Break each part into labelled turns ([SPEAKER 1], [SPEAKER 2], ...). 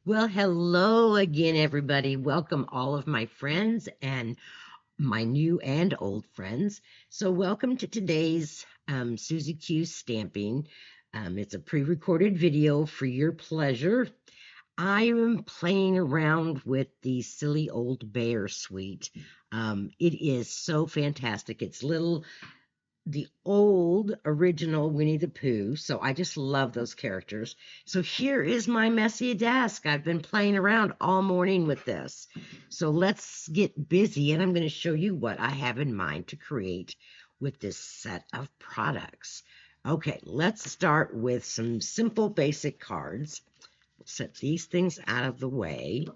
[SPEAKER 1] Well, hello again, everybody. Welcome, all of my friends and my new and old friends. So, welcome to today's Susie Q stamping. It's a pre recorded video for your pleasure. I am playing around with the Silly Old Bear suite. It is so fantastic. It's the old original Winnie the Pooh. So I just love those characters. So here is my messy desk. I've been playing around all morning with this. So let's get busy and I'm going to show you what I have in mind to create with this set of products. Okay, let's start with some simple basic cards. Set these things out of the way.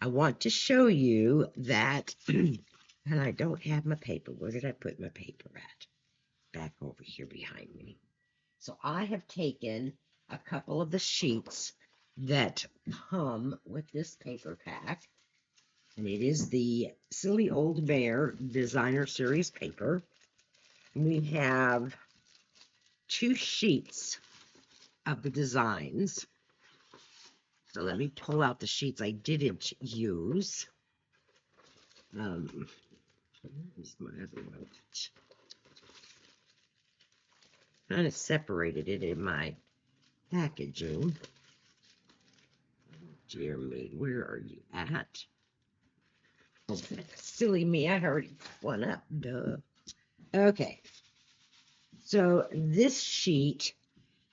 [SPEAKER 1] I want to show you that, and I don't have my paper. Where did I put my paper at? Back over here behind me. So I have taken a couple of the sheets that come with this paper pack, and it is the Silly Old Bear Designer Series paper. We have 2 sheets of the designs. So let me pull out the sheets I didn't use. Here's my other one. Kind of separated it in my packaging. Dear me, where are you at? Oh, silly me, I already put one up. Duh. Okay. So this sheet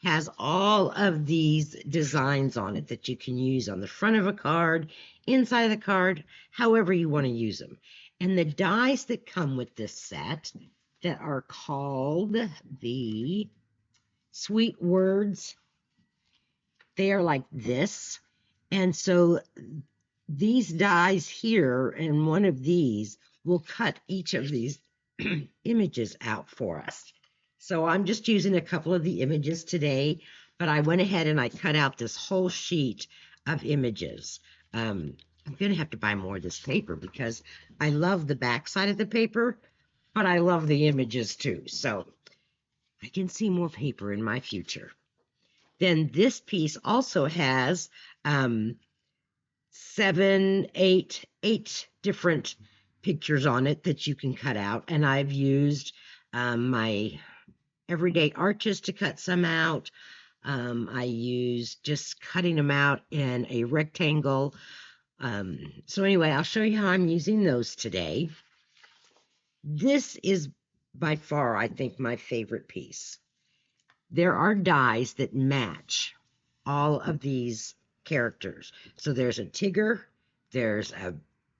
[SPEAKER 1] has all of these designs on it that you can use on the front of a card, inside of the card, however you want to use them. And the dies that come with this set that are called the Sweet Words, they are like this. And so these dies here and one of these will cut each of these images out for us. So I'm just using a couple of the images today, but I went ahead and I cut out this whole sheet of images. I'm going to have to buy more of this paper because I love the back side of the paper, but I love the images too. So I can see more paper in my future. Then this piece also has 7, 8 different pictures on it that you can cut out. And I've used my everyday arches to cut some out. I use just cutting them out in a rectangle. So anyway, I'll show you how I'm using those today. This is by far, I think, my favorite piece. There are dies that match all of these characters. So there's a Tigger, there's a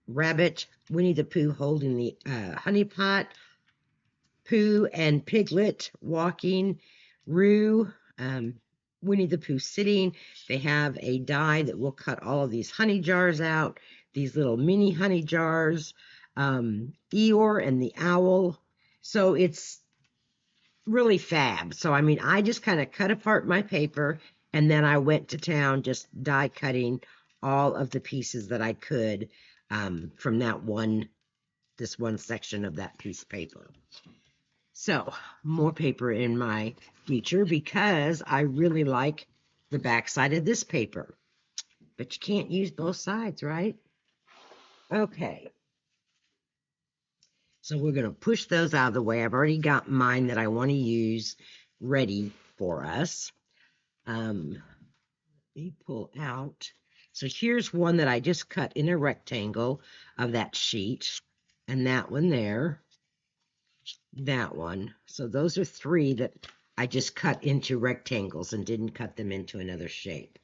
[SPEAKER 1] rabbit, Winnie the Pooh holding the honey pot, Pooh and Piglet walking, Roo, Winnie the Pooh sitting. They have a die that will cut all of these honey jars out, these little mini honey jars, Eeyore and the owl. So it's really fab. So, I mean, I just kind of cut apart my paper and then I went to town just die cutting all of the pieces that I could from this one section of that piece of paper. So, more paper in my future because I really like the back side of this paper. But you can't use both sides, right? Okay. So we're going to push those out of the way. I've already got mine that I want to use ready for us. Let me pull out. So here's one that I just cut in a rectangle of that sheet. And that one there. That one. So those are 3 that I just cut into rectangles and didn't cut them into another shape.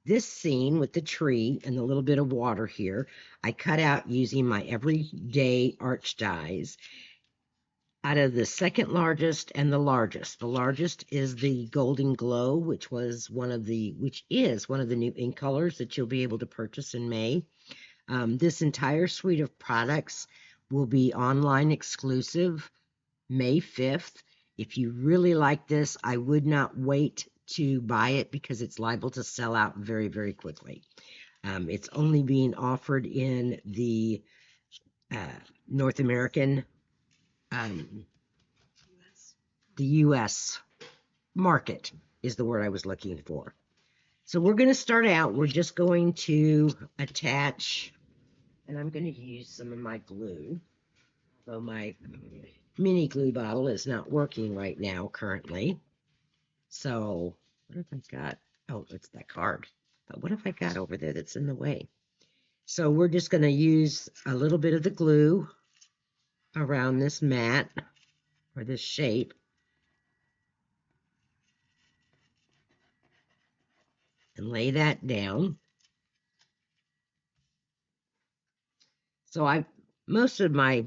[SPEAKER 1] This scene with the tree and the little bit of water here, I cut out using my everyday arch dies out of the second largest and the largest. The largest is the Golden Glow, which is one of the new ink colors that you'll be able to purchase in May. This entire suite of products will be online exclusive May 5th. If you really like this, I would not wait to buy it because it's liable to sell out very, very quickly. It's only being offered in the North American, the U.S. market is the word I was looking for. So we're going to start out, we're just going to attach, and I'm going to use some of my glue. So my mini glue bottle is not working right now currently. So what have I got? Oh, it's that card. But what have I got over there that's in the way? So we're just going to use a little bit of the glue around this mat or this shape and lay that down. So most of my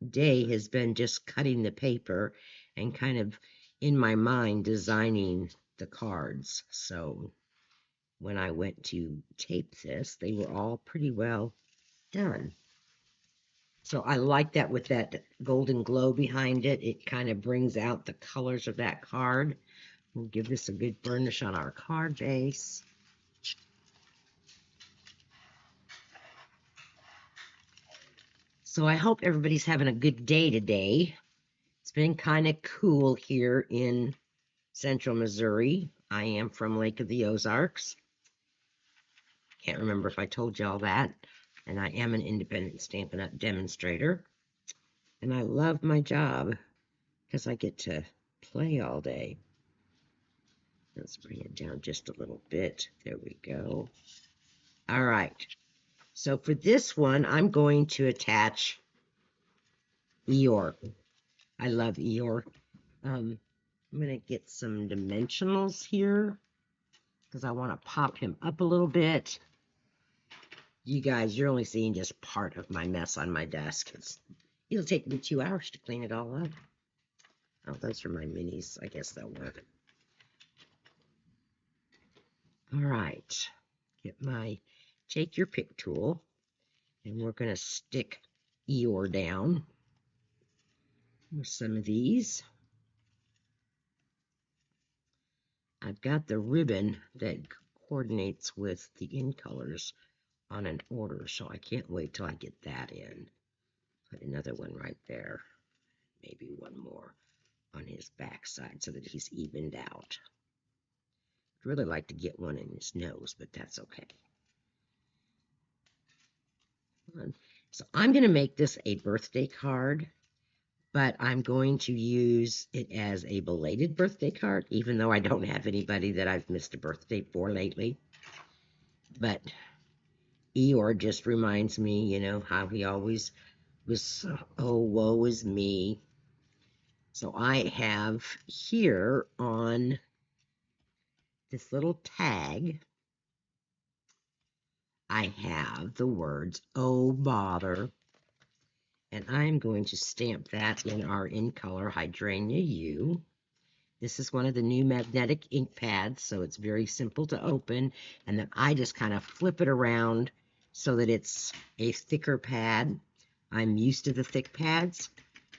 [SPEAKER 1] day has been just cutting the paper and kind of in my mind designing the cards. So when I went to tape this, they were all pretty well done. So I like that with that golden glow behind it. It kind of brings out the colors of that card. We'll give this a good burnish on our card base. So I hope everybody's having a good day today. It's been kind of cool here in Central Missouri. I am from Lake of the Ozarks. Can't remember if I told you all that. And I am an independent Stampin' Up! Demonstrator. And I love my job because I get to play all day. Let's bring it down just a little bit. There we go. All right. So for this one, I'm going to attach Eeyore. I love Eeyore. I'm going to get some dimensionals here because I want to pop him up a little bit. You guys, you're only seeing just part of my mess on my desk. It'll take me 2 hours to clean it all up. Oh, those are my minis. I guess they'll work. All right. Take your pick tool, and we're going to stick Eeyore down with some of these. I've got the ribbon that coordinates with the in colors on an order, so I can't wait till I get that in. Put another one right there, maybe one more on his backside so that he's evened out. I'd really like to get one in his nose, but that's okay. So I'm going to make this a birthday card, but I'm going to use it as a belated birthday card, even though I don't have anybody that I've missed a birthday for lately. But Eeyore just reminds me, you know, how he always was, oh, woe is me. So I have here on this little tag, I have the words, oh, bother. And I'm going to stamp that in our in color Hydrangea U. This is one of the new magnetic ink pads, so it's very simple to open. And then I just kind of flip it around so that it's a thicker pad. I'm used to the thick pads.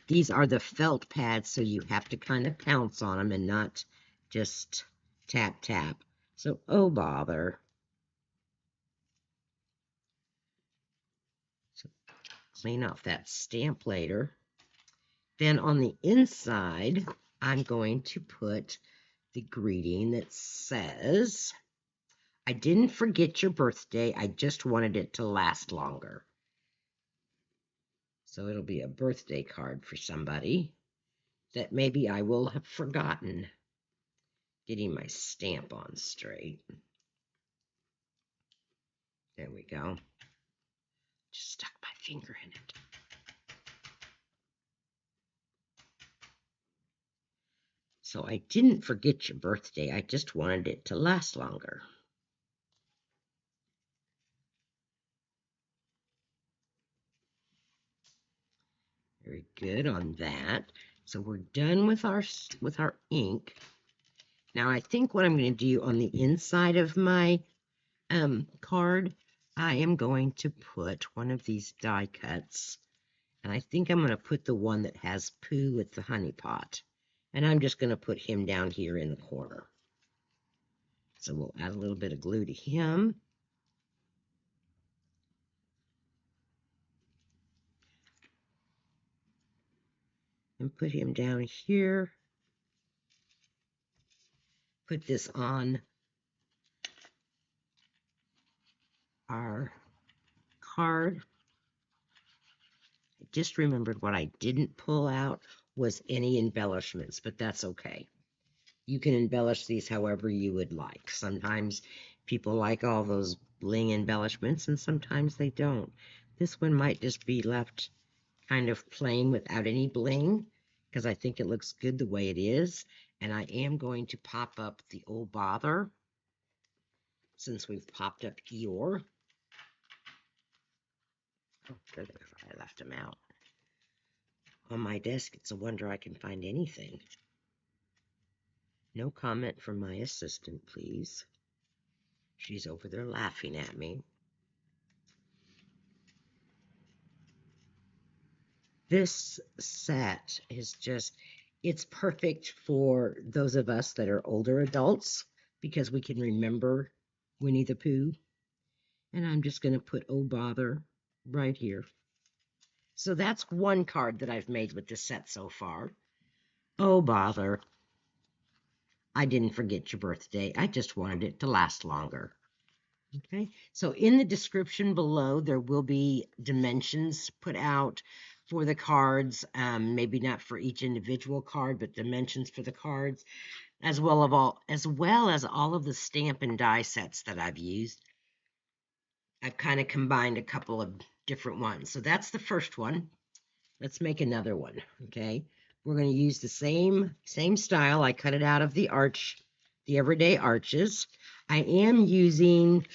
[SPEAKER 1] These are the felt pads, so you have to kind of pounce on them and not just tap, tap. So, oh, bother. So clean off that stamp later. Then on the inside, I'm going to put the greeting that says, I didn't forget your birthday, I just wanted it to last longer. So it'll be a birthday card for somebody that maybe I will have forgotten. Getting my stamp on straight. There we go. Just stuck my finger in it. So I didn't forget your birthday, I just wanted it to last longer. Very good on that. So we're done with our ink. Now I think what I'm going to do on the inside of my card, I am going to put one of these die cuts. And I think I'm going to put the one that has Pooh with the honey pot. And I'm just going to put him down here in the corner. So we'll add a little bit of glue to him. And put him down here. Put this on our card. I just remembered what I didn't pull out was any embellishments, but that's okay. You can embellish these however you would like. Sometimes people like all those bling embellishments, and sometimes they don't. This one might just be left kind of plain without any bling, because I think it looks good the way it is. And I am going to pop up the old bother, since we've popped up Eeyore. Oh, I left him out. On my desk, it's a wonder I can find anything. No comment from my assistant, please. She's over there laughing at me. This set is just, it's perfect for those of us that are older adults because we can remember Winnie the Pooh. And I'm just going to put Oh Bother right here. So that's one card that I've made with this set so far. Oh Bother. I didn't forget your birthday. I just wanted it to last longer. Okay, so in the description below, there will be dimensions put out for the cards, maybe not for each individual card, but dimensions for the cards, as well as all of the stamp and die sets that I've used. I've kind of combined a couple of different ones. So that's the first one. Let's make another one. Okay, we're going to use the same style. I cut it out of the everyday arches. I am using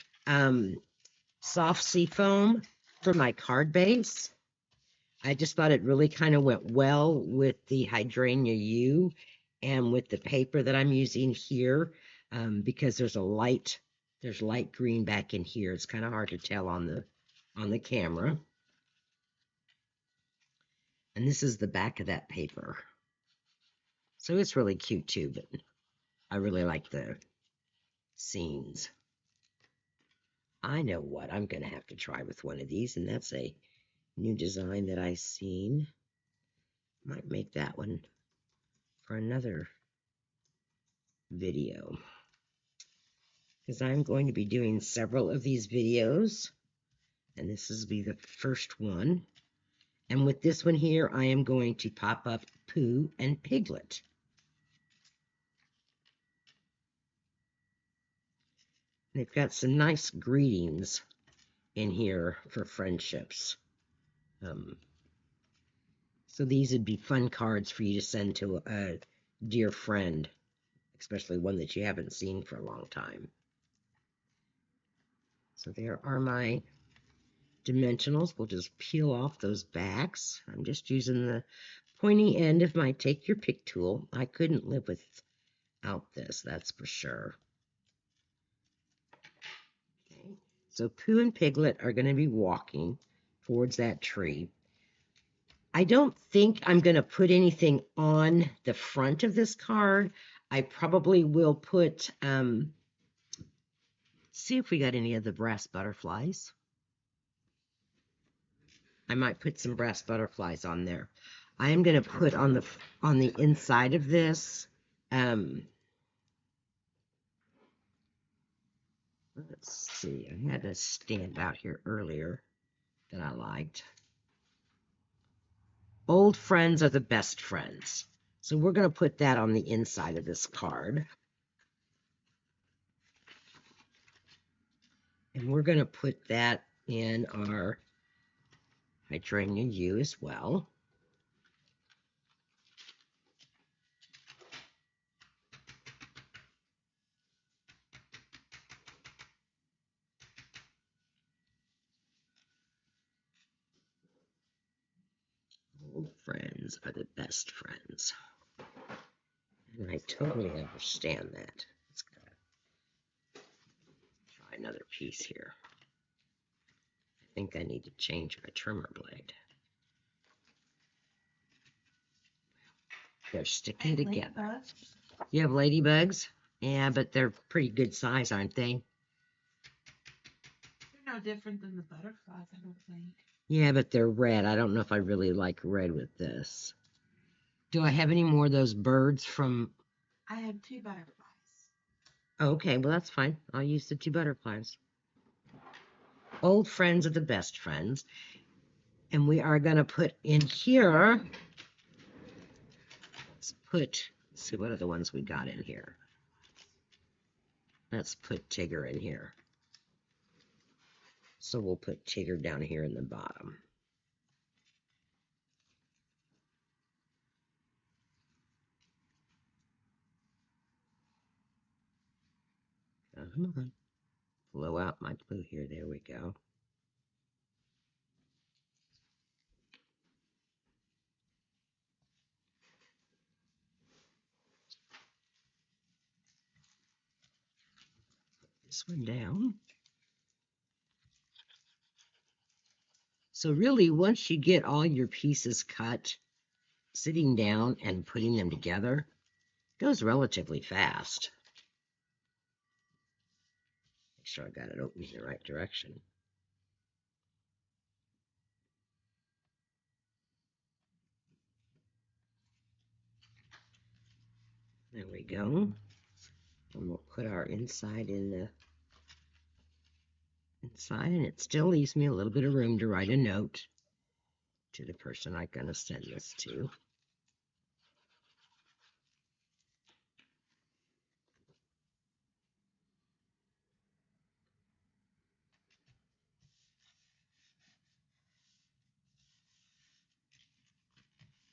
[SPEAKER 1] soft seafoam for my card base. I just thought it really kind of went well with the Hydrangea U and with the paper that I'm using here, because there's light green back in here. It's kind of hard to tell on the camera. And this is the back of that paper. So it's really cute too, but I really like the scenes. I know what I'm going to have to try with one of these, and that's a new design that I've seen. Might make that one for another video, because I'm going to be doing several of these videos, and this will be the first one. And with this one here, I am going to pop up Pooh and Piglet. They've got some nice greetings in here for friendships. So these would be fun cards for you to send to a dear friend, especially one that you haven't seen for a long time. So there are my dimensionals. We'll just peel off those backs. I'm just using the pointy end of my Take Your Pick tool. I couldn't live without this, that's for sure. Okay. So Pooh and Piglet are going to be walking towards that tree. I don't think I'm going to put anything on the front of this card. I probably will put, see if we got any of the brass butterflies. I might put some brass butterflies on there. I am going to put on the inside of this, let's see, I had a stand out here earlier that I liked. Old friends are the best friends. So we're going to put that on the inside of this card. And we're going to put that in our Hydrangea U as well. Old friends are the best friends. And I totally understand that. Let's try another piece here. I think I need to change my trimmer blade. They're sticking together. Ladybugs. You have ladybugs? Yeah, but they're pretty good size, aren't they?
[SPEAKER 2] They're no different than the butterflies, I don't think.
[SPEAKER 1] Yeah, but they're red. I don't know if I really like red with this. Do I have any more of those birds from...
[SPEAKER 2] I have 2 butterflies.
[SPEAKER 1] Oh, okay, well, that's fine. I'll use the 2 butterflies. Old friends are the best friends. And we are going to put in here, let's see what are the ones we got in here. Let's put Tigger in here. So we'll put Tigger down here in the bottom. Come on. Blow out my glue here. There we go. This one down. So really, once you get all your pieces cut, sitting down and putting them together goes relatively fast. Make sure I got it open in the right direction. There we go. And we'll put our inside in the inside, and it still leaves me a little bit of room to write a note to the person I'm going to send this to.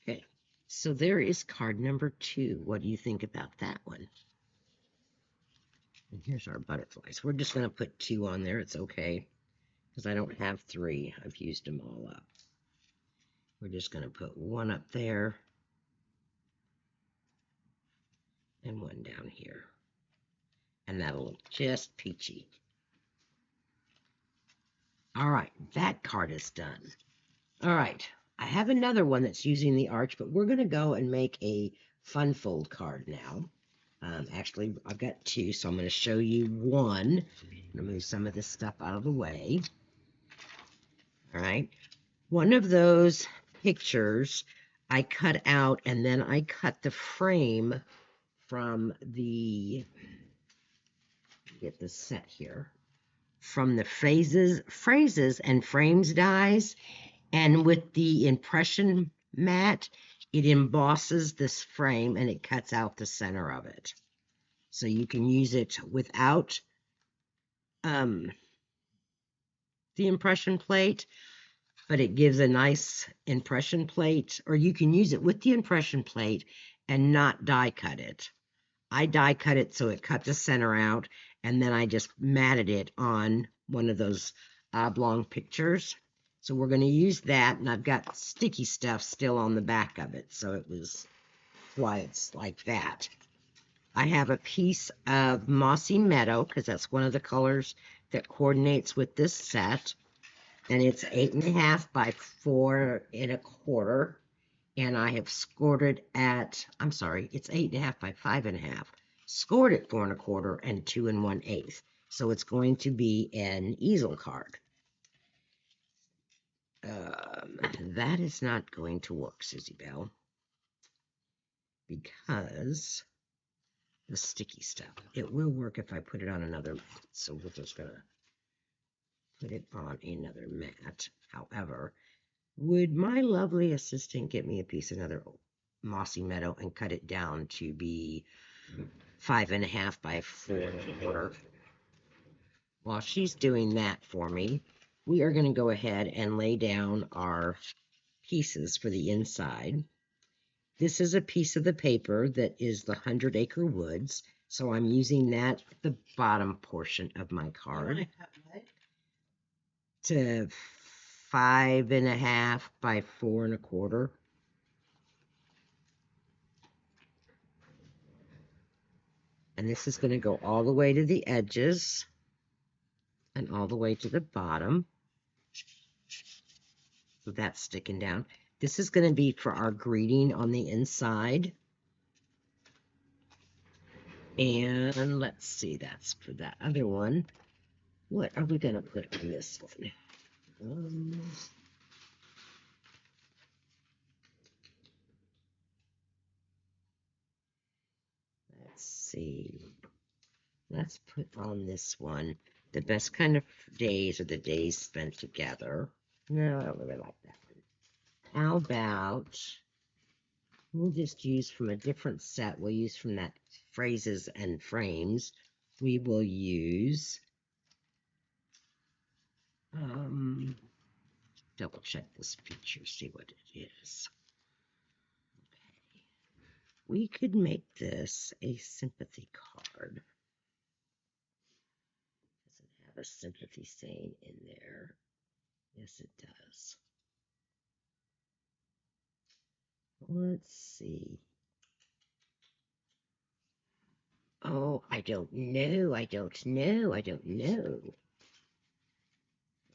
[SPEAKER 1] Okay, so there is card number 2. What do you think about that one? And here's our butterflies. We're just going to put 2 on there. It's okay, because I don't have 3. I've used them all up. We're just going to put 1 up there and 1 down here. And that'll look just peachy. All right, that card is done. All right, I have another one that's using the arch, but we're going to go and make a fun fold card now. Actually, I've got 2, so I'm going to show you one. I'm going to move some of this stuff out of the way. All right, one of those pictures I cut out, and then I cut the frame from the, get this set here, from the phrases and frames dies, and with the impression mat, it embosses this frame and it cuts out the center of it. So you can use it without the impression plate, but it gives a nice impression plate, or you can use it with the impression plate and not die cut it. I die cut it so it cut the center out, and then I just matted it on one of those oblong pictures. So we're going to use that, and I've got sticky stuff still on the back of it, so it was why it's like that. I have a piece of Mossy Meadow, because that's one of the colors that coordinates with this set, and it's 8.5 by 4.25, and I have scored it at, I'm sorry, it's 8.5 by 5.5. Scored at 4.25 and 2 1/8. So it's going to be an easel card. That is not going to work, Susie Bell, because the sticky stuff. It will work if I put it on another mat. So we're just going to put it on another mat. However, would my lovely assistant get me a piece of another Mossy Meadow and cut it down to be 5.5 by 4.25? While she's doing that for me, we are going to go ahead and lay down our pieces for the inside. This is a piece of the paper that is the 100 Acre Woods, so I'm using that the bottom portion of my card to 5.5 by 4.25. And this is going to go all the way to the edges and all the way to the bottom. So that's sticking down. This is going to be for our greeting on the inside. And let's see, that's for that other one. What are we going to put on this one? Let's see. Let's put on this one The best kind of days are the days spent together. No, I don't really like that one. How about we'll just use from a different set. We'll use from that phrases and frames. We will use double check this picture, see what it is. Okay. We could make this a sympathy card. Does it have a sympathy saying in there? Yes, it does. Let's see. Oh, I don't know. I don't know. I don't know. What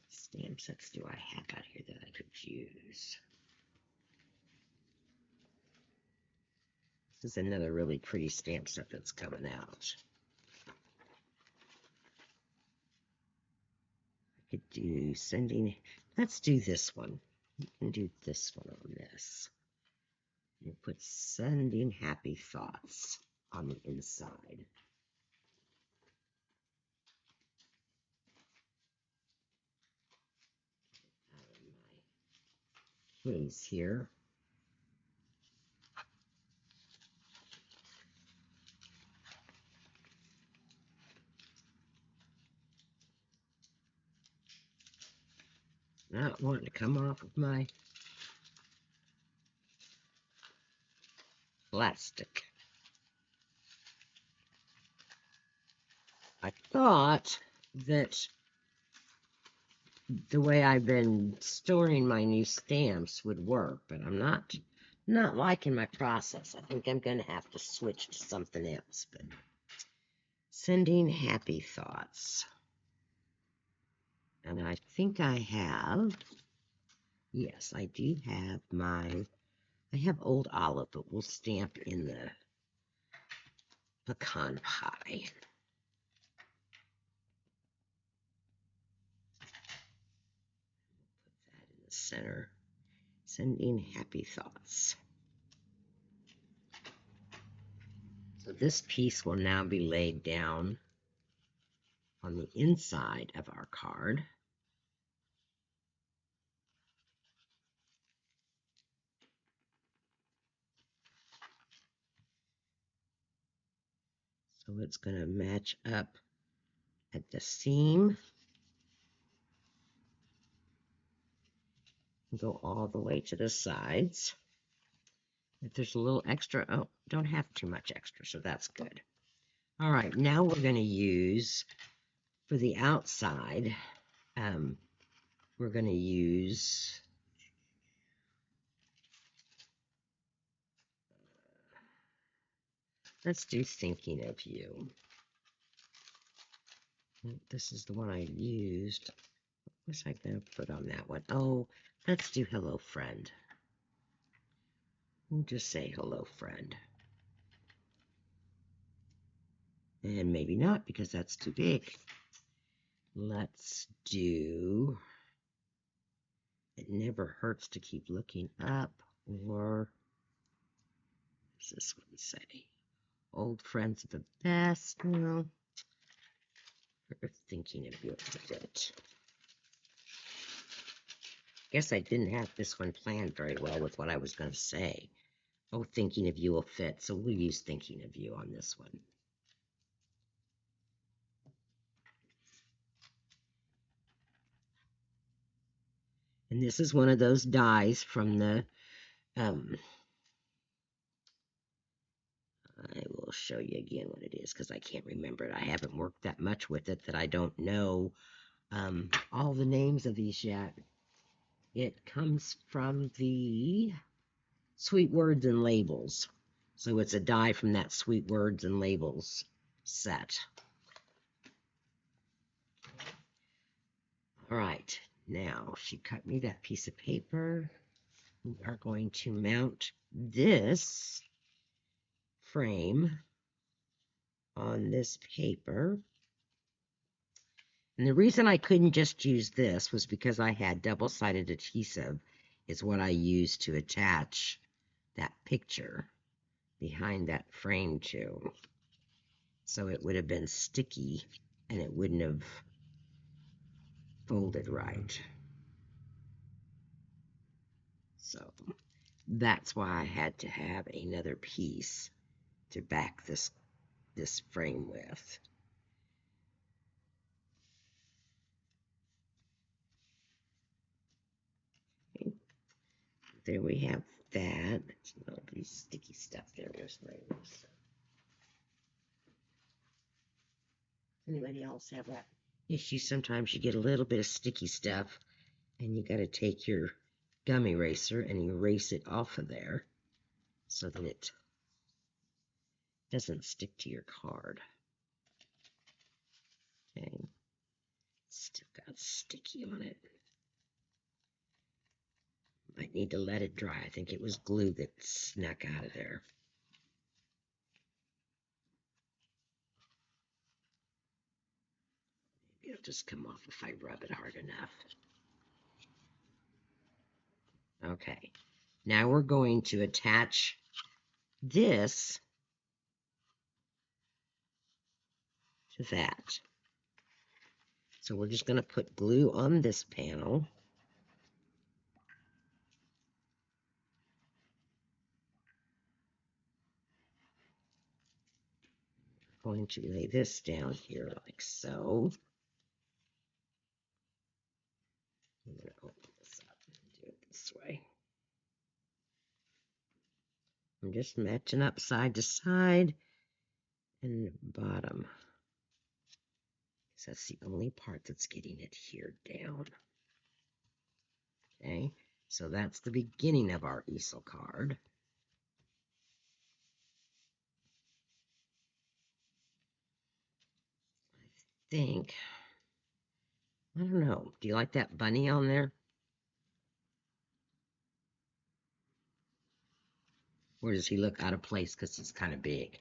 [SPEAKER 1] stamp sets do I have out here that I could use? This is another really pretty stamp set that's coming out. I could do sending. Let's do this one. We can do this one on this. We'll put sending happy thoughts on the inside. Out of my case here. Not wanting to come off of my plastic. I thought that the way I've been storing my new stamps would work, but I'm not liking my process. I think I'm going to have to switch to something else. But sending happy thoughts. And I think I have, yes, I do have I have Old Olive, but we'll stamp in the pecan pie. Put that in the center. Sending happy thoughts. So this piece will now be laid down on the inside of our card. So it's going to match up at the seam. Go all the way to the sides. If there's a little extra, oh, don't have too much extra, so that's good. All right, now we're going to use, for the outside, we're going to use let's do Thinking of You. This is the one I used. What was I going to put on that one? Oh, let's do Hello Friend. We'll just say Hello Friend. And maybe not, because that's too big. Let's do It Never Hurts to Keep Looking Up, or what does this one say? Old Friends are the Best. No. Or Thinking of You a bit. Guess I didn't have this one planned very well with what I was going to say. Oh, Thinking of You will fit, so we'll use Thinking of You on this one. And this is one of those dies from the, I will show you again what it is because I can't remember it. I haven't worked that much with it that I don't know all the names of these yet. It comes from the Sweet Words and Labels. So it's a die from that Sweet Words and Labels set. All right, now she cut me that piece of paper. We are going to mount this frame on this paper. And the reason I couldn't just use this was because I had double-sided adhesive is what I used to attach that picture behind that frame to. So it would have been sticky and it wouldn't have folded right. So that's why I had to have another piece to back this frame with. Okay. There we have that. All these sticky stuff there. Where's my erase? Anybody else have that issue? Sometimes you get a little bit of sticky stuff and you got to take your gum eraser and erase it off of there so that it doesn't stick to your card. Okay. Still got sticky on it. Might need to let it dry. I think it was glue that snuck out of there. Maybe it'll just come off if I rub it hard enough. Okay. Now we're going to attach this to that. So we're just going to put glue on this panel. I'm going to lay this down here like so. I'm going to open this up and do it this way. I'm just matching up side to side and bottom. So that's the only part that's getting it here down. Okay, so that's the beginning of our easel card. I think, I don't know, do you like that bunny on there? Or does he look out of place because he's kind of big?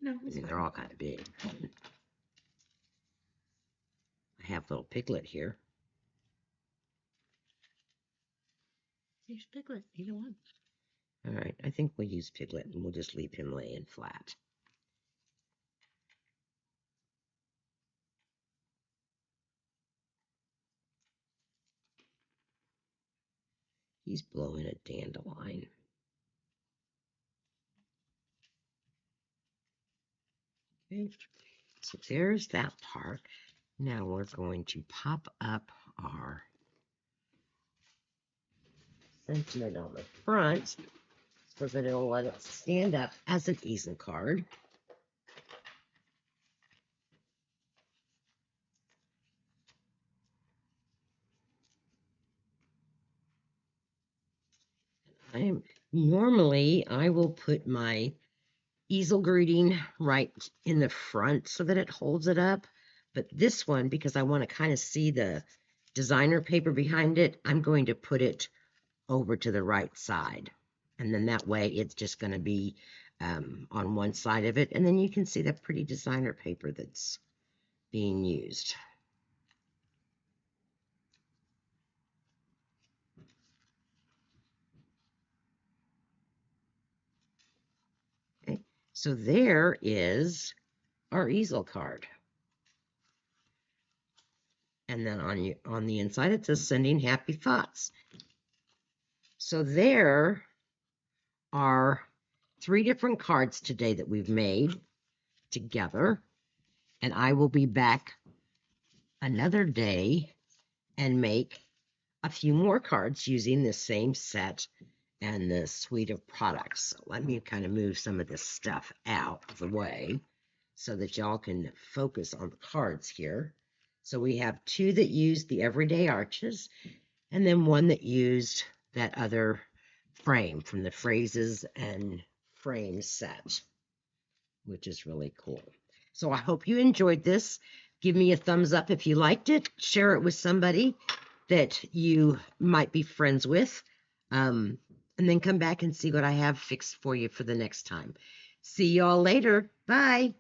[SPEAKER 2] No,
[SPEAKER 1] I mean, they're all kind of big. I have little Piglet here. Here's Piglet, either one. All right, I think we'll use Piglet and we'll just leave him laying flat. He's blowing a dandelion. Okay, so there's that part. Now we're going to pop up our sentiment on the front so that it'll let it stand up as an easel card. Normally I will put my easel greeting right in the front so that it holds it up, but this one, because I want to kind of see the designer paper behind it, I'm going to put it over to the right side, and then that way it's just going to be on one side of it, and then you can see that pretty designer paper that's being used. Okay, so there is our easel card. And then on the inside it says sending happy thoughts. So there are 3 different cards today that we've made together. And I will be back another day and make a few more cards using the same set and the suite of products. So let me kind of move some of this stuff out of the way so that y'all can focus on the cards here. So we have 2 that used the everyday arches, and then 1 that used that other frame from the phrases and frames set, which is really cool. So I hope you enjoyed this. Give me a thumbs up if you liked it. Share it with somebody that you might be friends with. And then come back and see what I have fixed for you for the next time. See y'all later. Bye.